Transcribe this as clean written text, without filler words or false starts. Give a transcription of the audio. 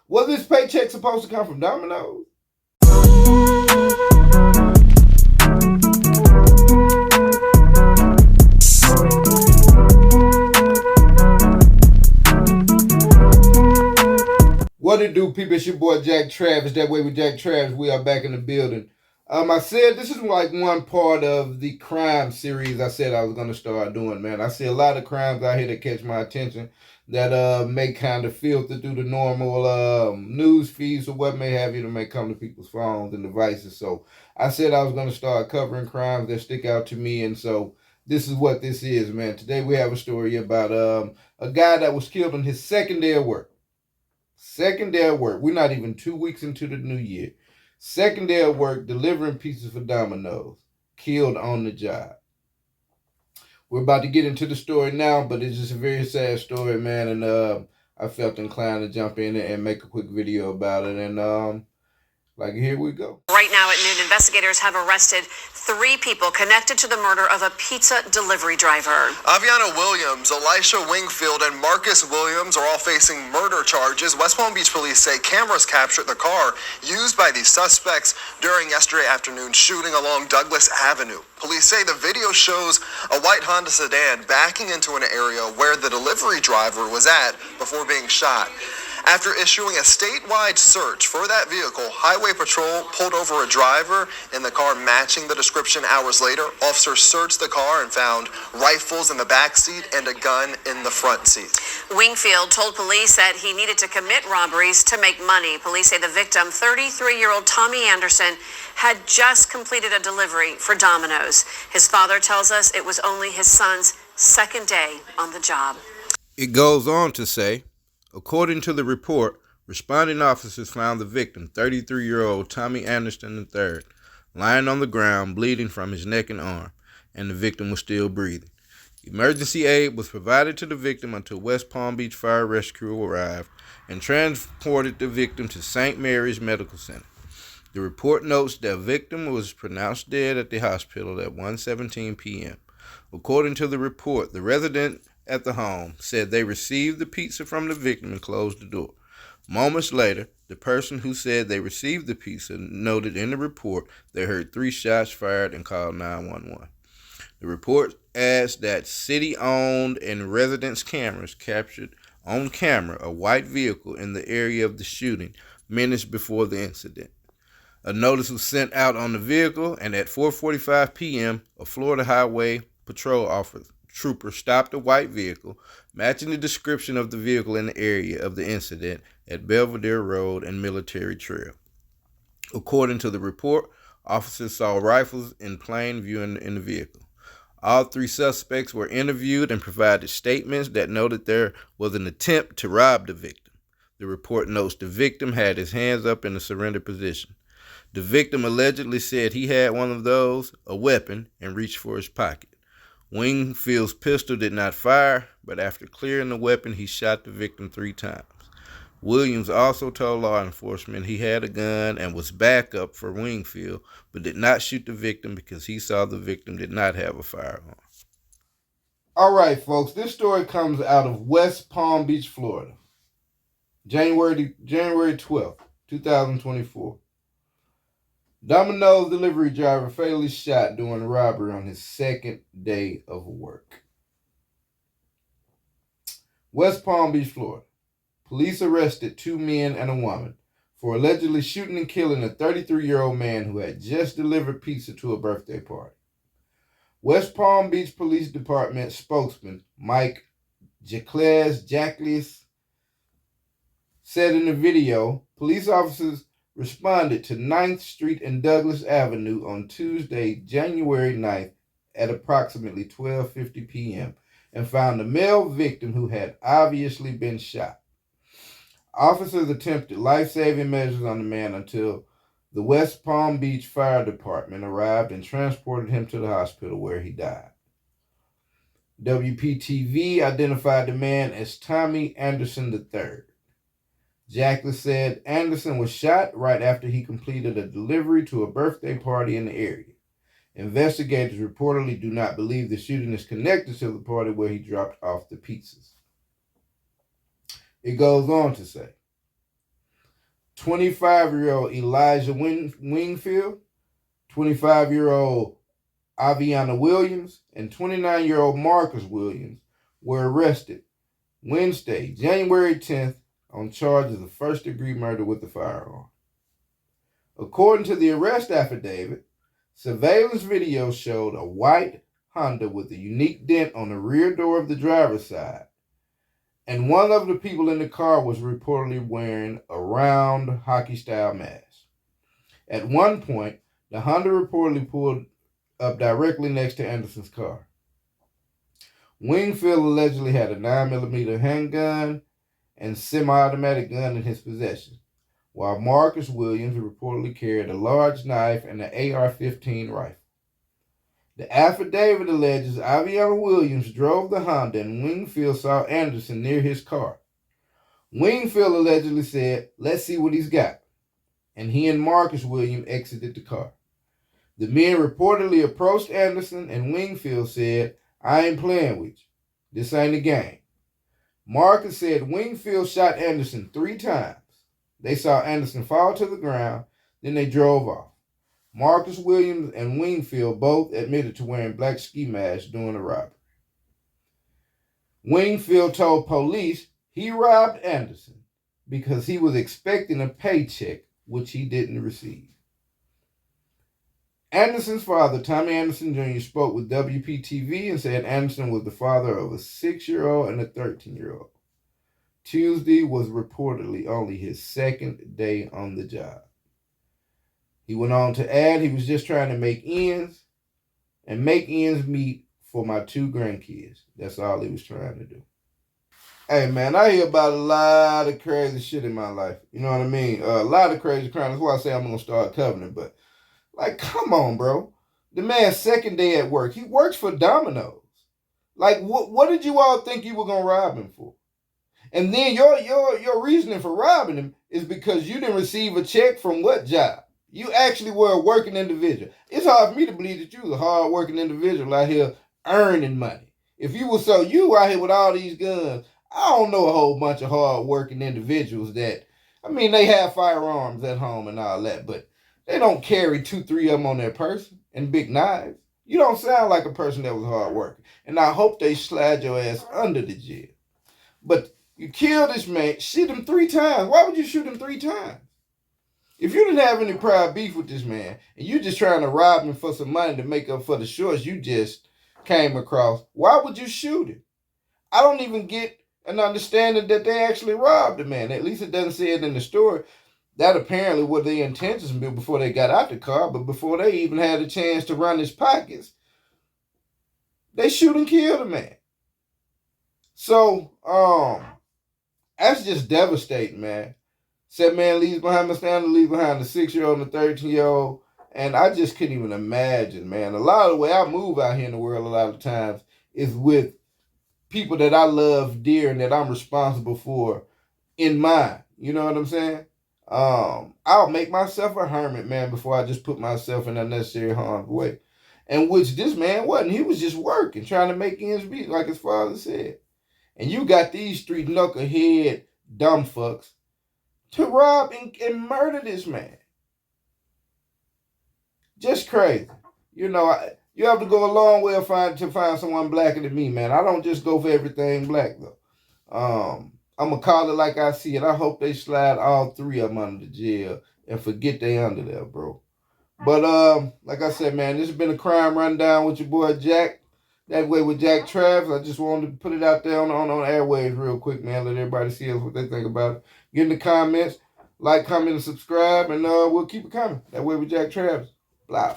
Was this paycheck supposed to come from Domino's? What it do, people? It's your boy Jack Travis. That way with Jack Travis, we are back in the building. I said this is like one part of the crime series I said I was going to start doing, man. I see a lot of crimes out here that catch my attention that may kind of filter through the normal news feeds or what may have you that may come to people's phones and devices. So I said I was going to start covering crimes that stick out to me, and so this is what this is, man. Today we have a story about a guy that was killed on his second day of work. Second day of work. We're not even 2 weeks into the new year. Second day of work, delivering pizzas for Domino's. Killed on the job. We're about to get into the story now, but it's just a very sad story, man. And I felt inclined to jump in and make a quick video about it. And here we go. Right now at noon, investigators have arrested 3 people connected to the murder of a pizza delivery driver. Aviana Williams, Elisha Wingfield, and Marcus Williams are all facing murder charges. West Palm Beach police say cameras captured the car used by these suspects during yesterday afternoon shooting along Douglas Avenue. Police say the video shows a white Honda sedan backing into an area where the delivery driver was at before being shot. After issuing a statewide search for that vehicle, Highway Patrol pulled over a driver in the car matching the description. Hours later, officers searched the car and found rifles in the back seat and a gun in the front seat. Wingfield told police that he needed to commit robberies to make money. Police say the victim, 33-year-old Tommy Anderson, had just completed a delivery for Domino's. His father tells us it was only his son's second day on the job. It goes on to say, according to the report, responding officers found the victim, 33-year-old Tommy Anderson III, lying on the ground, bleeding from his neck and arm, and the victim was still breathing. Emergency aid was provided to the victim until West Palm Beach Fire Rescue arrived and transported the victim to St. Mary's Medical Center. The report notes that the victim was pronounced dead at the hospital at 1:17 p.m. According to the report, the resident at the home said they received the pizza from the victim and closed the door. Moments later, the person who said they received the pizza noted in the report they heard 3 shots fired and called 911. The report adds that city-owned and residence cameras captured on camera a white vehicle in the area of the shooting minutes before the incident. A notice was sent out on the vehicle, and at 4:45 p.m., a Florida Highway Patrol trooper stopped a white vehicle, matching the description of the vehicle in the area of the incident at Belvedere Road and Military Trail. According to the report, officers saw rifles in plain view in the vehicle. All 3 suspects were interviewed and provided statements that noted there was an attempt to rob the victim. The report notes the victim had his hands up in a surrender position. The victim allegedly said he had one of those, a weapon, and reached for his pocket. Wingfield's pistol did not fire, but after clearing the weapon, he shot the victim 3 times. Williams also told law enforcement he had a gun and was backup for Wingfield, but did not shoot the victim because he saw the victim did not have a firearm. All right, folks, this story comes out of West Palm Beach, Florida, January 12th, 2024. Domino's delivery driver fatally shot during a robbery on his second day of work. West Palm Beach, Florida. Police arrested 2 men and a woman for allegedly shooting and killing a 33-year-old man who had just delivered pizza to a birthday party. West Palm Beach Police Department spokesman Mike Jacques said in the video, police officers responded to 9th Street and Douglas Avenue on Tuesday, January 9th at approximately 12:50 p.m. and found a male victim who had obviously been shot. Officers attempted life-saving measures on the man until the West Palm Beach Fire Department arrived and transported him to the hospital where he died. WPTV identified the man as Tommy Anderson III. Jackley said Anderson was shot right after he completed a delivery to a birthday party in the area. Investigators reportedly do not believe the shooting is connected to the party where he dropped off the pizzas. It goes on to say, 25-year-old Elijah Wingfield, 25-year-old Aviana Williams, and 29-year-old Marcus Williams were arrested Wednesday, January 10th, on charges of first-degree murder with a firearm. According to the arrest affidavit, surveillance video showed a white Honda with a unique dent on the rear door of the driver's side, and one of the people in the car was reportedly wearing a round hockey-style mask. At one point, the Honda reportedly pulled up directly next to Anderson's car. Wingfield allegedly had a 9mm handgun and semi-automatic gun in his possession, while Marcus Williams reportedly carried a large knife and an AR-15 rifle. The affidavit alleges Aviana Williams drove the Honda and Wingfield saw Anderson near his car. Wingfield allegedly said, "Let's see what he's got," and he and Marcus Williams exited the car. The men reportedly approached Anderson, and Wingfield said, "I ain't playing with you. This ain't a game." Marcus said Wingfield shot Anderson 3 times. They saw Anderson fall to the ground, then they drove off. Marcus Williams and Wingfield both admitted to wearing black ski masks during the robbery. Wingfield told police he robbed Anderson because he was expecting a paycheck, which he didn't receive. Anderson's father, Tommy Anderson Jr., spoke with WPTV and said Anderson was the father of a 6-year-old and a 13-year-old. Tuesday was reportedly only his second day on the job. He went on to add he was just trying to make ends meet for my 2 grandkids. That's all he was trying to do. Hey, man, I hear about a lot of crazy shit in my life. You know what I mean? A lot of crazy crime. That's why I say I'm going to start covering it. But, like, come on, bro. The man's second day at work. He works for Dominos. Like, what did you all think you were going to rob him for? And then your reasoning for robbing him is because you didn't receive a check from what job? You actually were a working individual. It's hard for me to believe that you was a hard-working individual out here earning money. If you were you out here with all these guns, I don't know a whole bunch of hard-working individuals that, I mean, they have firearms at home and all that, but they don't carry 2, 3 of them on their person and big knives. You don't sound like a person that was hard working. And I hope they slide your ass under the jail. But you killed this man, shoot him 3 times. Why would you shoot him 3 times? If you didn't have any prior beef with this man, and you just trying to rob him for some money to make up for the shorts you just came across, why would you shoot him? I don't even get an understanding that they actually robbed the man. At least it doesn't say it in the story. That apparently were their intentions before they got out the car, but before they even had a chance to run his pockets, they shoot and kill the man. So, that's just devastating, man. 7 man leaves behind the standard, leaves behind the 6-year-old and the 13-year-old. And I just couldn't even imagine, man. A lot of the way I move out here in the world a lot of times is with people that I love dear and that I'm responsible for in mind. You know what I'm saying? I'll make myself a hermit, man, before I just put myself in unnecessary harm's way. And which this man wasn't. He was just working, trying to make ends meet, like his father said. And you got these street knucklehead dumb fucks to rob and murder this man. Just crazy. You know, you have to go a long way to find someone blacker than me, man. I don't just go for everything black, though. I'm going to call it like I see it. I hope they slide all 3 of them under the jail and forget they under there, bro. But, like I said, man, this has been a crime rundown with your boy Jack. That way with Jack Travis. I just wanted to put it out there on airwaves real quick, man. Let everybody see us, what they think about it. Get in the comments. Like, comment, and subscribe. And we'll keep it coming. That way with Jack Travis. Blah.